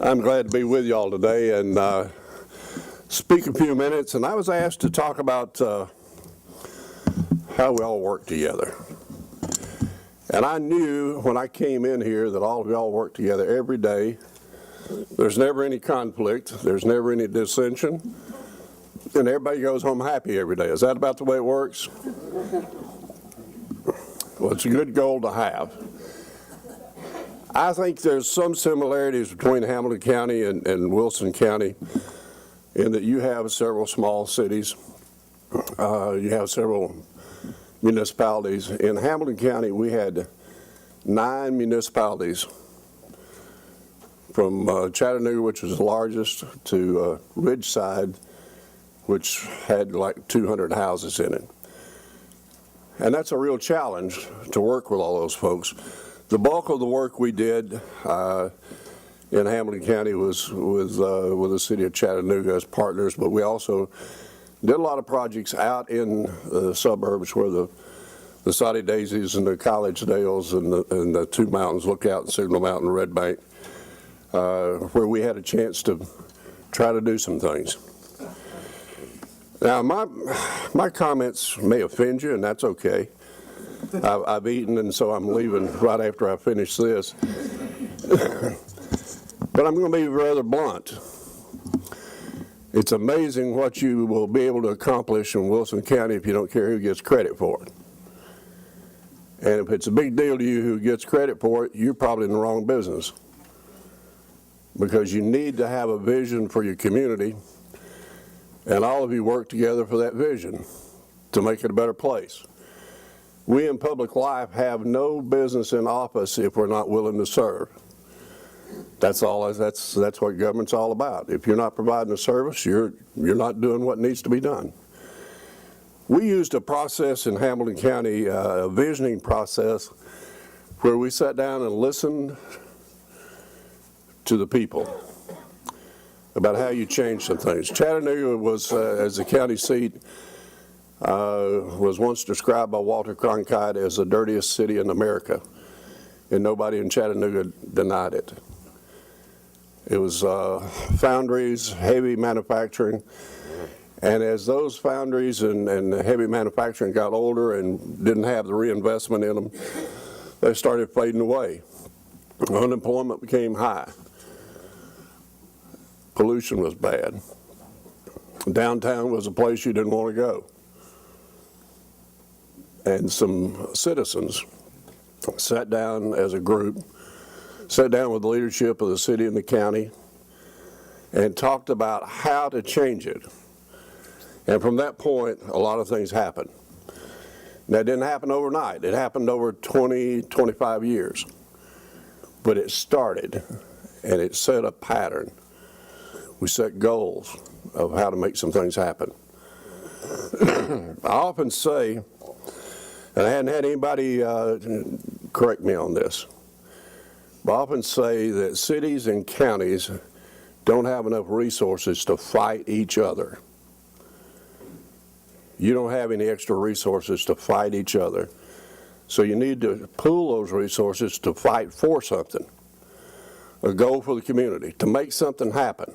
I'm glad to be with y'all today and speak a few minutes. And I was asked to talk about how we all work together. And I knew when I came in here that all of y'all work together every day. There's never any conflict. There's never any dissension. And everybody goes home happy every day. Is that about the way it works? Well, it's a good goal to have. I think there's some similarities between Hamilton County and Wilson County in that you have several small cities. You have several municipalities. In Hamilton County, we had 9 municipalities from Chattanooga, which was the largest, to Ridgeside, which had like 200 houses in it. And that's a real challenge to work with all those folks. The bulk of the work we did in Hamilton County was with the city of Chattanooga as partners, but we also did a lot of projects out in the suburbs where the Soddy Daisies and the College Dales and the Two Mountains Lookout and Signal Mountain Red Bank, where we had a chance to try to do some things. Now, my comments may offend you, and that's okay. I've eaten, and so I'm leaving right after I finish this. But I'm going to be rather blunt. It's amazing what you will be able to accomplish in Wilson County if you don't care who gets credit for it. And if it's a big deal to you who gets credit for it, you're probably in the wrong business. Because you need to have a vision for your community, and all of you work together for that vision to make it a better place. We in public life have no business in office if we're not willing to serve. That's all. That's what government's all about. If you're not providing a service, you're not doing what needs to be done. We used a process in Hamilton County, a visioning process, where we sat down and listened to the people about how you change some things. Chattanooga was, as the county seat, was once described by Walter Cronkite as the dirtiest city in America, and nobody in Chattanooga denied it. It was foundries, heavy manufacturing, and as those foundries and heavy manufacturing got older and didn't have the reinvestment in them, they started fading away. Unemployment became high. Pollution was bad. Downtown was a place you didn't want to go. And some citizens sat down as a group, sat down with the leadership of the city and the county, and talked about how to change it. And from that point, a lot of things happened. That didn't happen overnight. It happened over 20, 25 years. But it started, and it set a pattern. We set goals of how to make some things happen. I often say, and I hadn't had anybody correct me on this, but I often say that cities and counties don't have enough resources to fight each other. You don't have any extra resources to fight each other. So you need to pool those resources to fight for something, a goal for the community, to make something happen,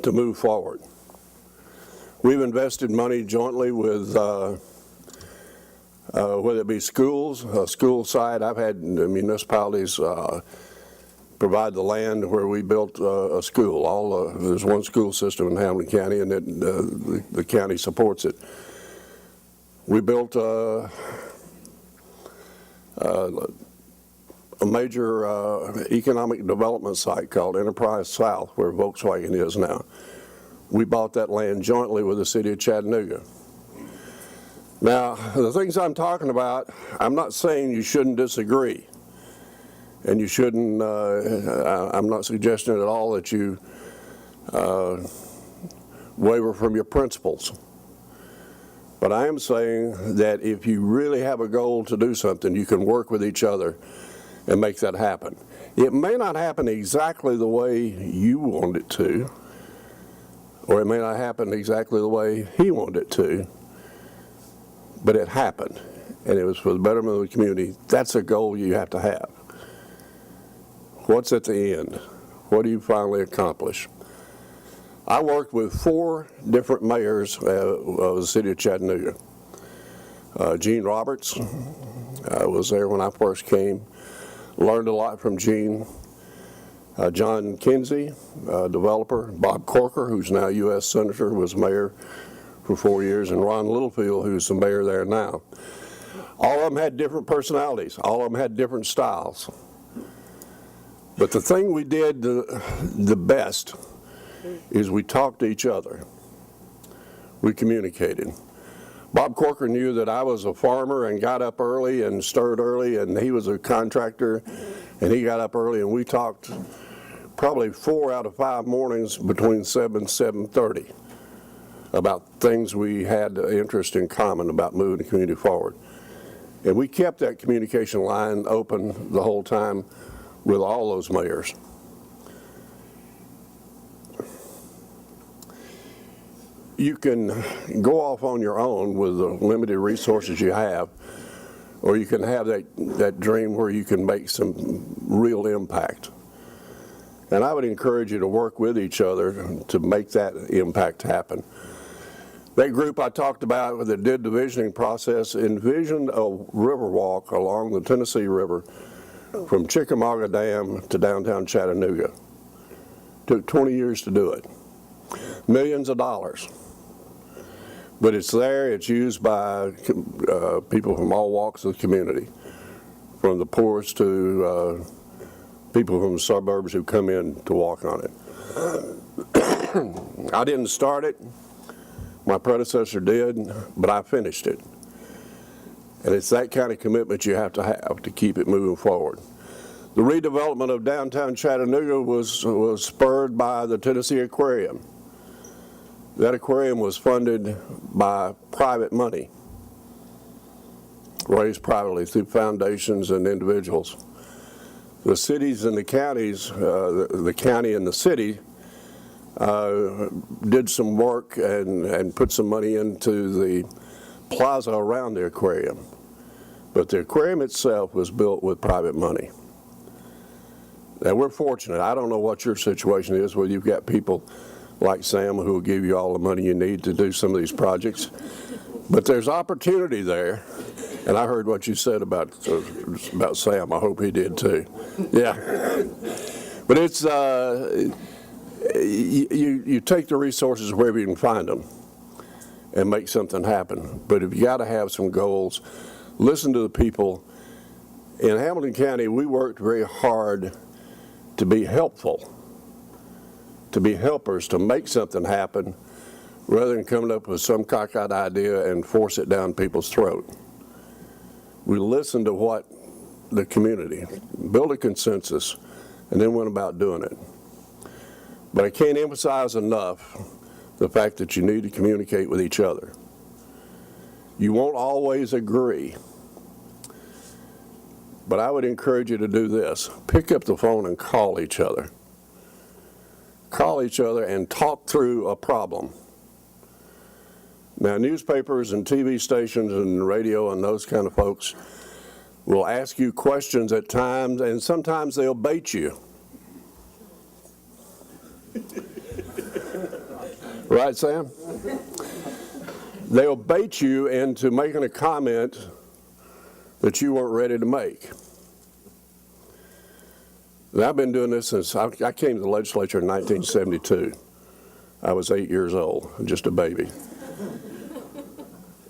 to move forward. We've invested money jointly with whether it be schools, school side. I've had municipalities provide the land where we built a school. There's one school system in Hamilton County, and the county supports it. We built a major economic development site called Enterprise South, where Volkswagen is now. We bought that land jointly with the city of Chattanooga. Now, the things I'm talking about, I'm not saying you shouldn't disagree. And you shouldn't, I'm not suggesting at all that you waver from your principles. But I am saying that if you really have a goal to do something, you can work with each other and make that happen. It may not happen exactly the way you want it to, or it may not happen exactly the way he wanted it to, but it happened, and it was for the betterment of the community. That's a goal you have to have. What's at the end? What do you finally accomplish? I worked with 4 different mayors of the city of Chattanooga. Gene Roberts was there when I first came. Learned a lot from Gene. John Kinsey, developer. Bob Corker, who's now U.S. Senator, was mayor for 4 years, and Ron Littlefield, who's the mayor there now. All of them had different personalities. All of them had different styles. But the thing we did the best is we talked to each other. We communicated. Bob Corker knew that I was a farmer and got up early and stirred early, and he was a contractor, and he got up early, and we talked probably 4 out of 5 mornings between 7 and 7:30 about things we had interest in common about moving the community forward. And we kept that communication line open the whole time with all those mayors. You can go off on your own with the limited resources you have, or you can have that dream where you can make some real impact. And I would encourage you to work with each other to make that impact happen. That group I talked about that did the visioning process envisioned a river walk along the Tennessee River from Chickamauga Dam to downtown Chattanooga. Took 20 years to do it. Millions of dollars. But it's there, it's used by people from all walks of the community, from the poorest to people from the suburbs who come in to walk on it. I didn't start it, my predecessor did, but I finished it. And it's that kind of commitment you have to keep it moving forward. The redevelopment of downtown Chattanooga was spurred by the Tennessee Aquarium. That aquarium was funded by private money, raised privately through foundations and individuals. The cities and the counties, the county and the city, did some work and put some money into the plaza around the aquarium. But the aquarium itself was built with private money. Now, we're fortunate. I don't know what your situation is, whether you've got people like Sam who will give you all the money you need to do some of these projects. But there's opportunity there. And I heard what you said about Sam. I hope he did too. Yeah. But it's, you take the resources wherever you can find them and make something happen. But if you got to have some goals, listen to the people. In Hamilton County, we worked very hard to be helpful, to be helpers, to make something happen, rather than coming up with some cockeyed idea and force it down people's throat. We listened to what the community, build a consensus, and then went about doing it. But I can't emphasize enough the fact that you need to communicate with each other. You won't always agree, but I would encourage you to do this. Pick up the phone and call each other. Call each other and talk through a problem. Now, newspapers and TV stations and radio and those kind of folks will ask you questions at times, and sometimes they'll bait you. Right, Sam? They'll bait you into making a comment that you weren't ready to make. And I've been doing this since I came to the legislature in 1972. I was 8 years old, just a baby.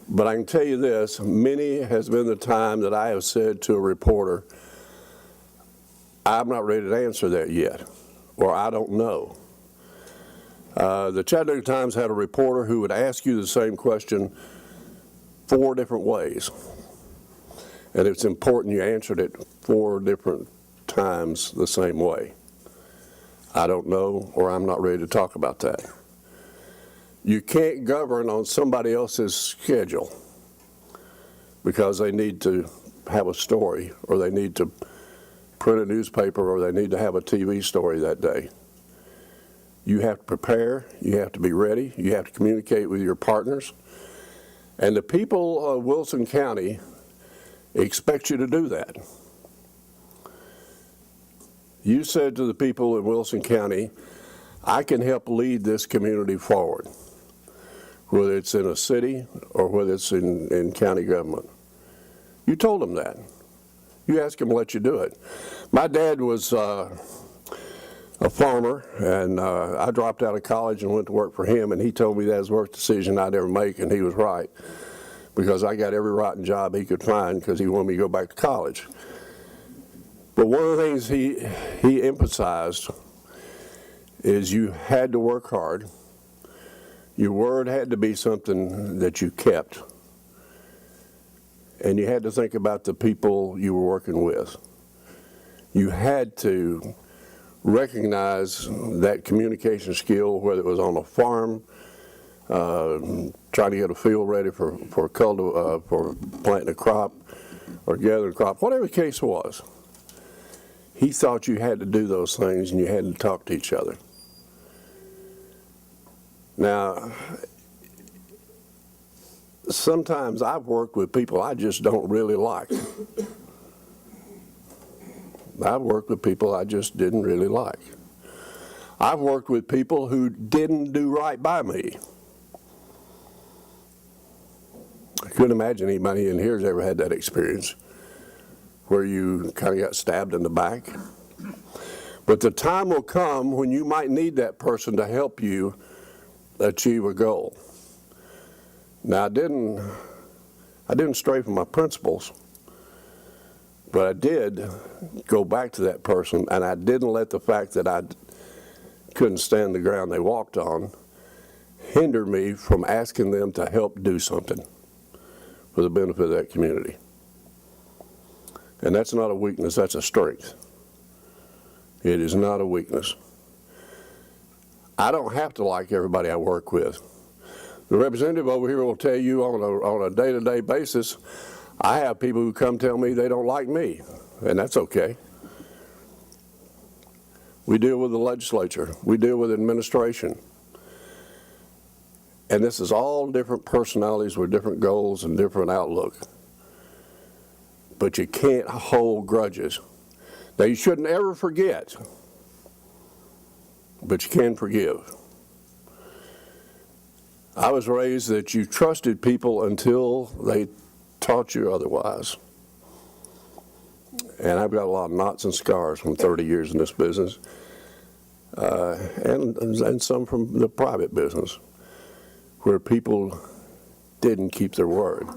But I can tell you this, many has been the time that I have said to a reporter, I'm not ready to answer that yet, or I don't know. The Chattanooga Times had a reporter who would ask you the same question 4 different ways. And it's important you answered it 4 different times the same way. I don't know, or I'm not ready to talk about that. You can't govern on somebody else's schedule because they need to have a story, or they need to print a newspaper, or they need to have a TV story that day. You have to prepare, you have to be ready, you have to communicate with your partners. And the people of Wilson County expect you to do that. You said to the people in Wilson County, I can help lead this community forward, whether it's in a city or whether it's in county government. You told them that. You asked them to let you do it. My dad was a farmer, and I dropped out of college and went to work for him, and he told me that was the worst decision I'd ever make, and he was right, because I got every rotten job he could find because he wanted me to go back to college. But one of the things he emphasized is you had to work hard. Your word had to be something that you kept. And you had to think about the people you were working with. You had to recognize that communication skill, whether it was on a farm, trying to get a field ready for planting a crop or gathering a crop, whatever the case was. He thought you had to do those things and you had to talk to each other. Now, sometimes I've worked with people I just don't really like. I've worked with people I just didn't really like. I've worked with people who didn't do right by me. I couldn't imagine anybody in here has ever had that experience where you kind of got stabbed in the back. But the time will come when you might need that person to help you achieve a goal. Now, I didn't stray from my principles, but I did go back to that person, and I didn't let the fact that I couldn't stand the ground they walked on hinder me from asking them to help do something for the benefit of that community. And that's not a weakness, that's a strength. It is not a weakness. I don't have to like everybody I work with. The representative over here will tell you on a day-to-day basis, I have people who come tell me they don't like me, and that's okay. We deal with the legislature, we deal with administration. And this is all different personalities with different goals and different outlook. But you can't hold grudges. Now, you shouldn't ever forget, but you can forgive. I was raised that you trusted people until they taught you otherwise. And I've got a lot of knots and scars from 30 years in this business, and some from the private business, where people didn't keep their word.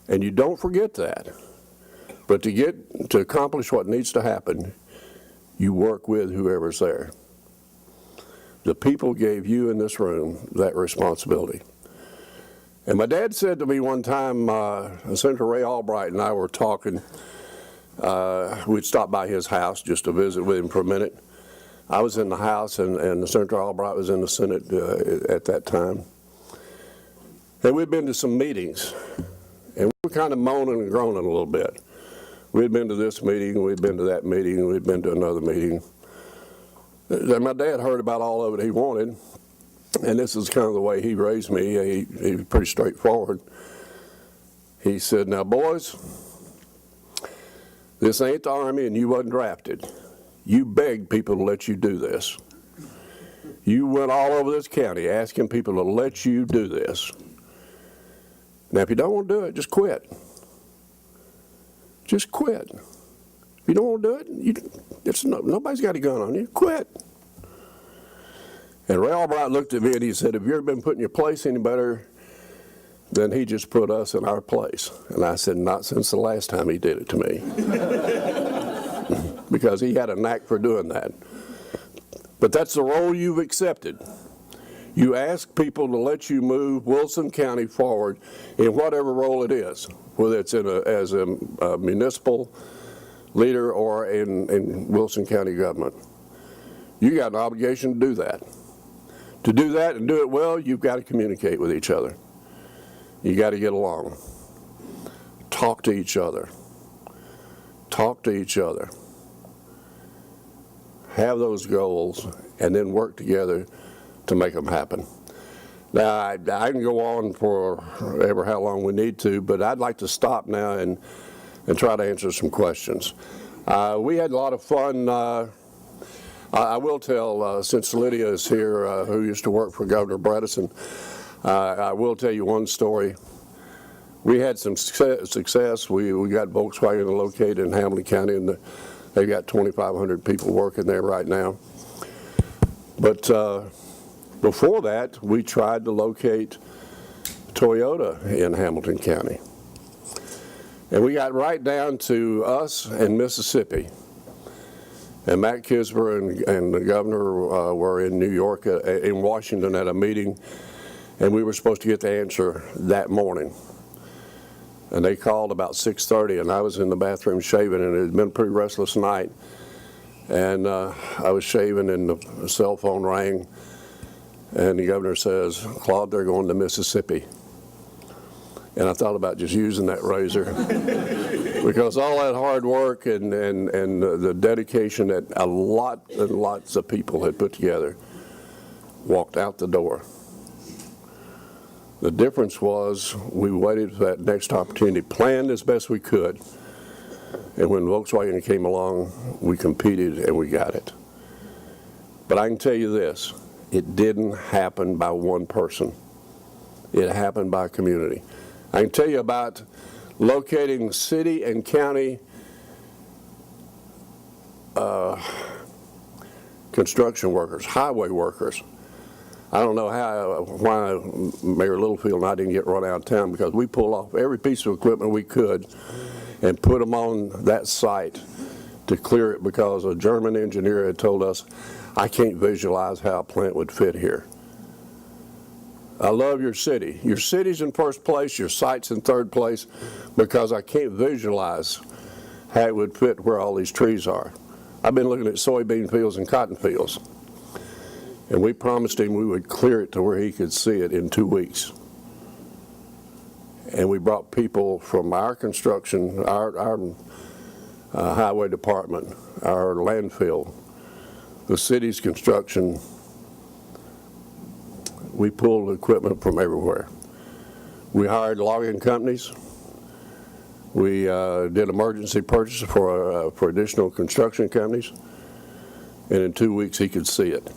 And you don't forget that. But to accomplish what needs to happen, you work with whoever's there. The people gave you in this room that responsibility. And my dad said to me one time, Senator Ray Albright and I were talking. We'd stopped by his house just to visit with him for a minute. I was in the House, and Senator Albright was in the Senate at that time. And we'd been to some meetings, and we were kind of moaning and groaning a little bit. We'd been to this meeting, we'd been to that meeting, we'd been to another meeting. And my dad heard about all of it he wanted, and this is kind of the way he raised me. He was pretty straightforward. He said, now boys, this ain't the Army and you wasn't drafted. You begged people to let you do this. You went all over this county asking people to let you do this. Now if you don't want to do it, just quit. Just quit. If you don't want to do it, nobody's got a gun on you. Quit. And Ray Albright looked at me and he said, have you ever been put in your place any better than he just put us in our place? And I said, not since the last time he did it to me. Because he had a knack for doing that. But that's the role you've accepted. You ask people to let you move Wilson County forward in whatever role it is, whether it's as a municipal leader or in Wilson County government. You got an obligation to do that. To do that and do it well, you've got to communicate with each other. You got to get along. Talk to each other. Talk to each other. Have those goals and then work together to make them happen. Now, I can go on for how long we need to, but I'd like to stop now and try to answer some questions. We had a lot of fun. I will tell, since Lydia is here, who used to work for Governor Bredesen, I will tell you one story. We had some success. We got Volkswagen located in Hamilton County, and they've got 2,500 people working there right now. But before that, we tried to locate Toyota in Hamilton County. And we got right down to us and Mississippi. And Matt Kisber and the governor were in New York, in Washington at a meeting, and we were supposed to get the answer that morning. And they called about 6:30, and I was in the bathroom shaving, and it had been a pretty restless night. And I was shaving, and the cell phone rang, and the governor says, "Claude, they're going to Mississippi." And I thought about just using that razor because all that hard work and the dedication that a lot and lots of people had put together walked out the door. The difference was we waited for that next opportunity, planned as best we could, and when Volkswagen came along, we competed and we got it. But I can tell you this, it didn't happen by one person. It happened by a community. I can tell you about locating city and county construction workers, highway workers. I don't know why Mayor Littlefield and I didn't get run out of town, because we pulled off every piece of equipment we could and put them on that site to clear it, because a German engineer had told us, "I can't visualize how a plant would fit here." I love your city. Your city's in first place, your site's in third place, because I can't visualize how it would fit where all these trees are. I've been looking at soybean fields and cotton fields, and we promised him we would clear it to where he could see it in 2 weeks. And we brought people from our construction, our highway department, our landfill, the city's construction. We pulled equipment from everywhere. We hired logging companies. We did emergency purchases for additional construction companies. And in 2 weeks, he could see it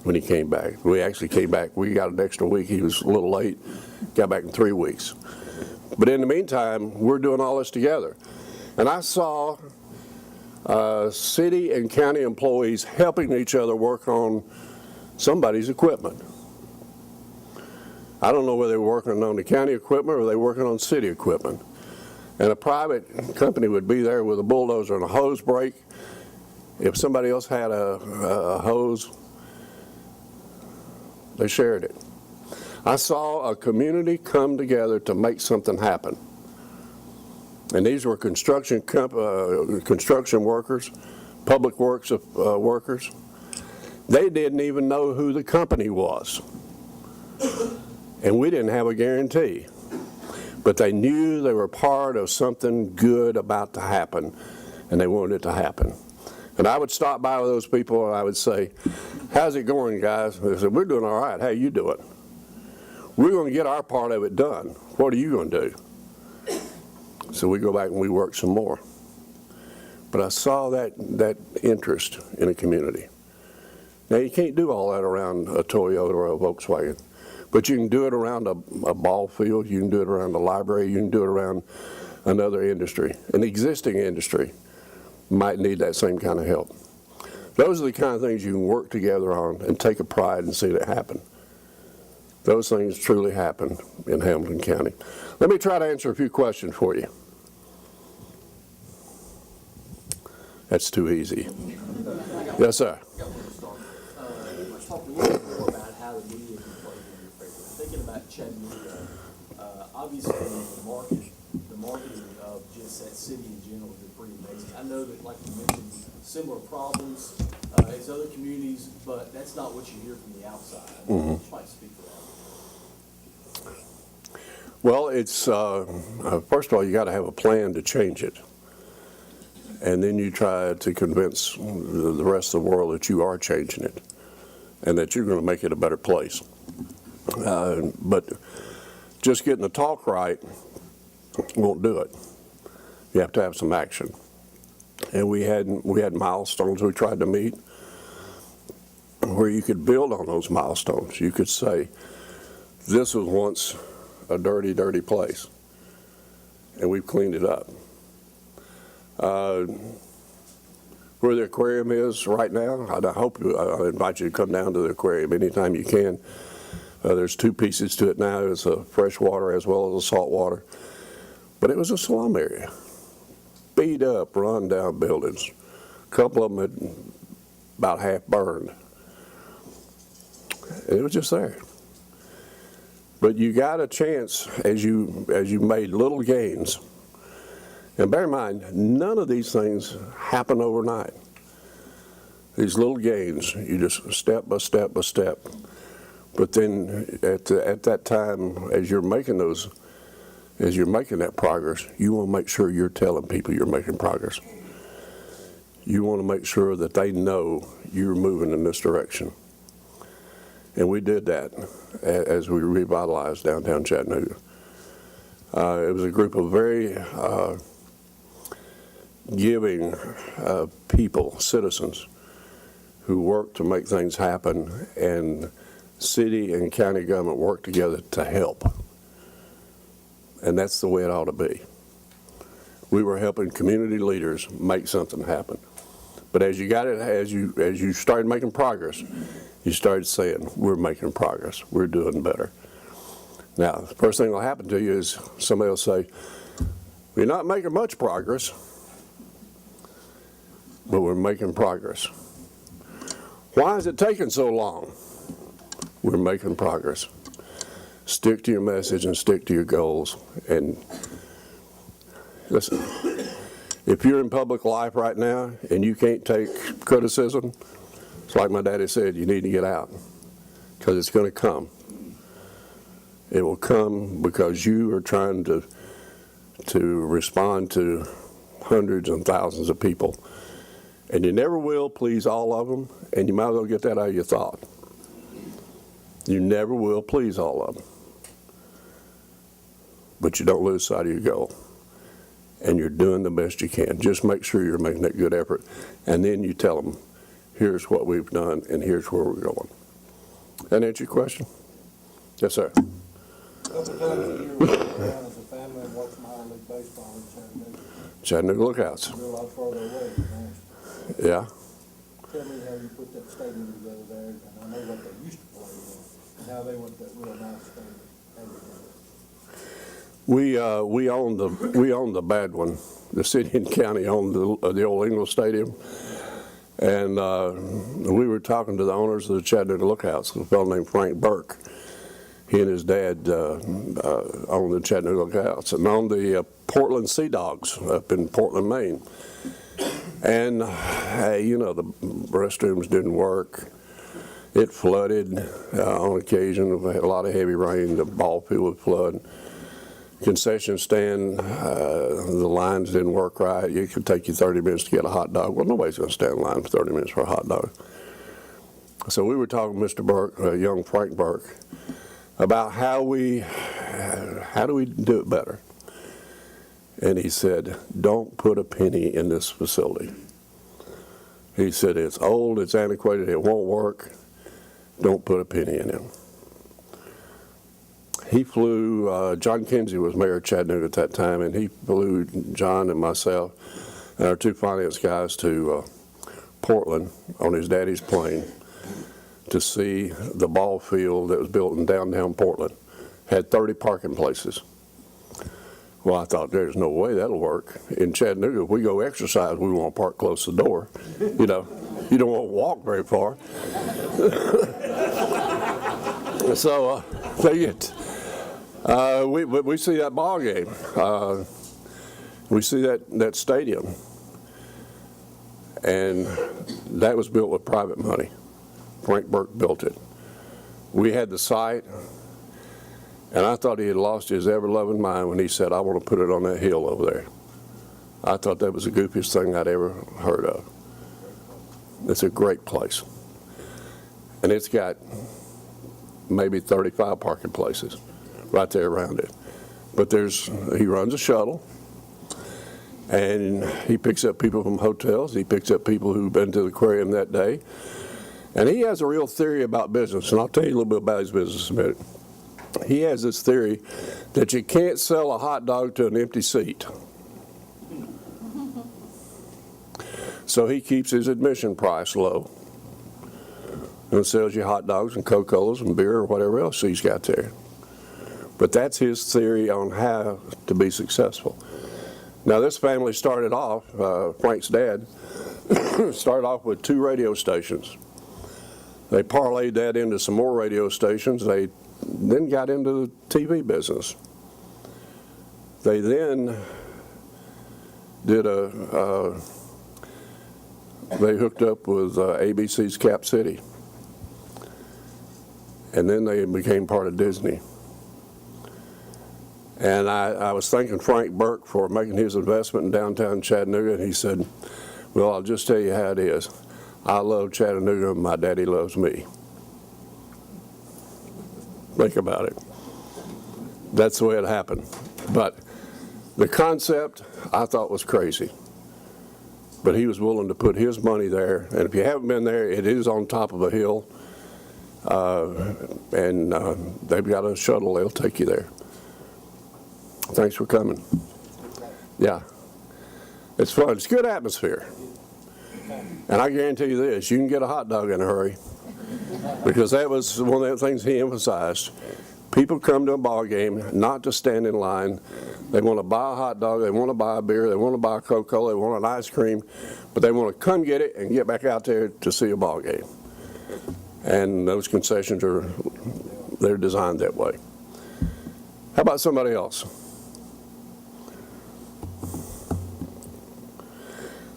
when he came back. We actually came back. We got an extra week. He was a little late. Got back in 3 weeks. But in the meantime, we're doing all this together. And I saw city and county employees helping each other work on somebody's equipment. I don't know whether they were working on the county equipment or they were working on city equipment. And a private company would be there with a bulldozer and a hose brake. If somebody else had a hose, they shared it. I saw a community come together to make something happen. And these were construction workers, public works workers. They didn't even know who the company was. And we didn't have a guarantee. But they knew they were part of something good about to happen, and they wanted it to happen. And I would stop by with those people and I would say, "How's it going, guys?" And they said, "We're doing all right. How you doing?" "We're going to get our part of it done. What are you going to do?" So we go back and we work some more. But I saw that interest in a community. Now, you can't do all that around a Toyota or a Volkswagen. But you can do it around a ball field, you can do it around a library, you can do it around another industry. An existing industry might need that same kind of help. Those are the kind of things you can work together on and take a pride and see that happen. Those things truly happen in Hamilton County. Let me try to answer a few questions for you. That's too easy. Yes, sir. Let's talk a little bit more about how the media can play in your favor. Thinking about Chattanooga, obviously the marketing of just that city in general has been pretty amazing. I know that, like you mentioned, similar problems as other communities, but that's not what you hear from the outside. Mm-hmm. You might speak for that. Well, it's first of all, you got to have a plan to change it. And then you try to convince the rest of the world that you are changing it and that you're going to make it a better place. But just getting the talk right won't do it. You have to have some action. And we had milestones we tried to meet where you could build on those milestones. You could say, this was once a dirty, dirty place, and we've cleaned it up. Where the aquarium is right now, I invite you to come down to the aquarium anytime you can. There's two pieces to it now. It's a fresh water as well as a salt water. But it was a slum area. Beat up, run down buildings. A couple of them had about half burned. And it was just there. But you got a chance as you made little gains. And bear in mind, none of these things happen overnight. These little gains, you just step by step by step. But then at that time, as you're making that progress, you want to make sure you're telling people you're making progress. You want to make sure that they know you're moving in this direction. And we did that as we revitalized downtown Chattanooga. It was a group of very giving people, citizens, who worked to make things happen, and city and county government worked together to help. And that's the way it ought to be. We were helping community leaders make something happen. But as you started making progress, you started saying, we're making progress, we're doing better. Now, the first thing that'll happen to you is somebody will say, we're not making much progress, but we're making progress. Why is it taking so long? We're making progress. Stick to your message and stick to your goals. And listen, if you're in public life right now and you can't take criticism, it's like my daddy said, you need to get out, because it's going to come. It will come because you are trying to respond to hundreds and thousands of people. And you never will please all of them, and you might as well get that out of your thought. You never will please all of them. But you don't lose sight of your goal. And you're doing the best you can. Just make sure you're making that good effort. And then you tell them, here's what we've done, and here's where we're going. That answer your question? Yes, sir. A couple of times a year, we go down as a family and watch minor league baseball in Chattanooga. Chattanooga Lookouts. We're a lot further away than that. Yeah. Tell me how you put that stadium together there, and I know what they used to play in, and how they went that real nice stadium. We owned the bad one. The city and county owned the old English Stadium, and we were talking to the owners of the Chattanooga Lookouts, a fellow named Frank Burke. He and his dad owned the Chattanooga Lookouts and owned the Portland Sea Dogs up in Portland, Maine. And the restrooms didn't work. It flooded on occasion. We had a lot of heavy rain. The ball field would flood. Concession stand, the lines didn't work right. It could take you 30 minutes to get a hot dog. Well, nobody's going to stand in line for 30 minutes for a hot dog. So we were talking to Mr. Burke, young Frank Burke, about how do we do it better. And he said, don't put a penny in this facility. He said, it's old, it's antiquated, it won't work. Don't put a penny in it. He flew, John Kinsey was mayor of Chattanooga at that time, and he flew John and myself and our two finance guys to Portland on his daddy's plane to see the ball field that was built in downtown Portland. Had 30 parking places. Well, I thought, there's no way that'll work. In Chattanooga, if we go exercise, we want to park close to the door. You don't want to walk very far. So we see that ball game. We see that stadium. And that was built with private money. Frank Burke built it. We had the site. And I thought he had lost his ever-loving mind when he said, I want to put it on that hill over there. I thought that was the goofiest thing I'd ever heard of. It's a great place. And it's got maybe 35 parking places right there around it. But he runs a shuttle, And he picks up people from hotels. He picks up people who've been to the aquarium that day. And he has a real theory about business, and I'll tell you a little bit about his business in a minute. He has this theory that you can't sell a hot dog to an empty seat. So he keeps his admission price low and sells you hot dogs and Coca-Colas and beer or whatever else he's got there. But that's his theory on how to be successful. Now, this family started off, Frank's dad, started off with 2 radio stations. They parlayed that into some more radio stations. They then got into the TV business. They then did they hooked up with ABC's Cap City. And then they became part of Disney. And I was thanking Frank Burke for making his investment in downtown Chattanooga, and he said, well, I'll just tell you how it is. I love Chattanooga, and my daddy loves me. Think about it. That's the way it happened. But the concept I thought was crazy. But he was willing to put his money there, and if you haven't been there, it is on top of a hill, and they've got a shuttle, they'll take you there. Thanks for coming. Yeah. It's fun. It's a good atmosphere. And I guarantee you this, you can get a hot dog in a hurry. Because that was one of the things he emphasized. People come to a ball game not to stand in line. They want to buy a hot dog, they want to buy a beer, they want to buy a Coca-Cola, they want an ice cream, but they want to come get it and get back out there to see a ball game. And those concessions they're designed that way. How about somebody else?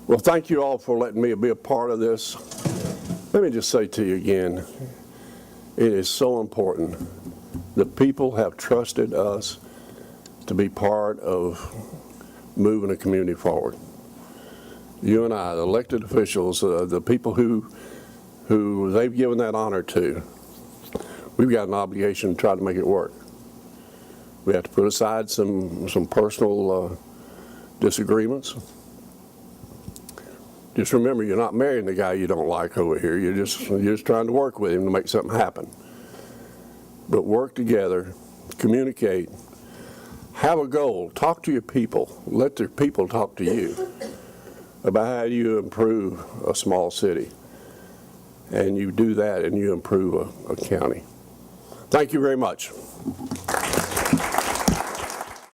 Well, thank you all for letting me be a part of this. Let me just say to you again, it is so important that people have trusted us to be part of moving a community forward. You and I, the elected officials, the people who they've given that honor to, we've got an obligation to try to make it work. We have to put aside some personal disagreements. Just remember, you're not marrying the guy you don't like over here. You're just trying to work with him to make something happen. But work together, communicate, have a goal, talk to your people, let their people talk to you about how you improve a small city. And you do that and you improve a county. Thank you very much.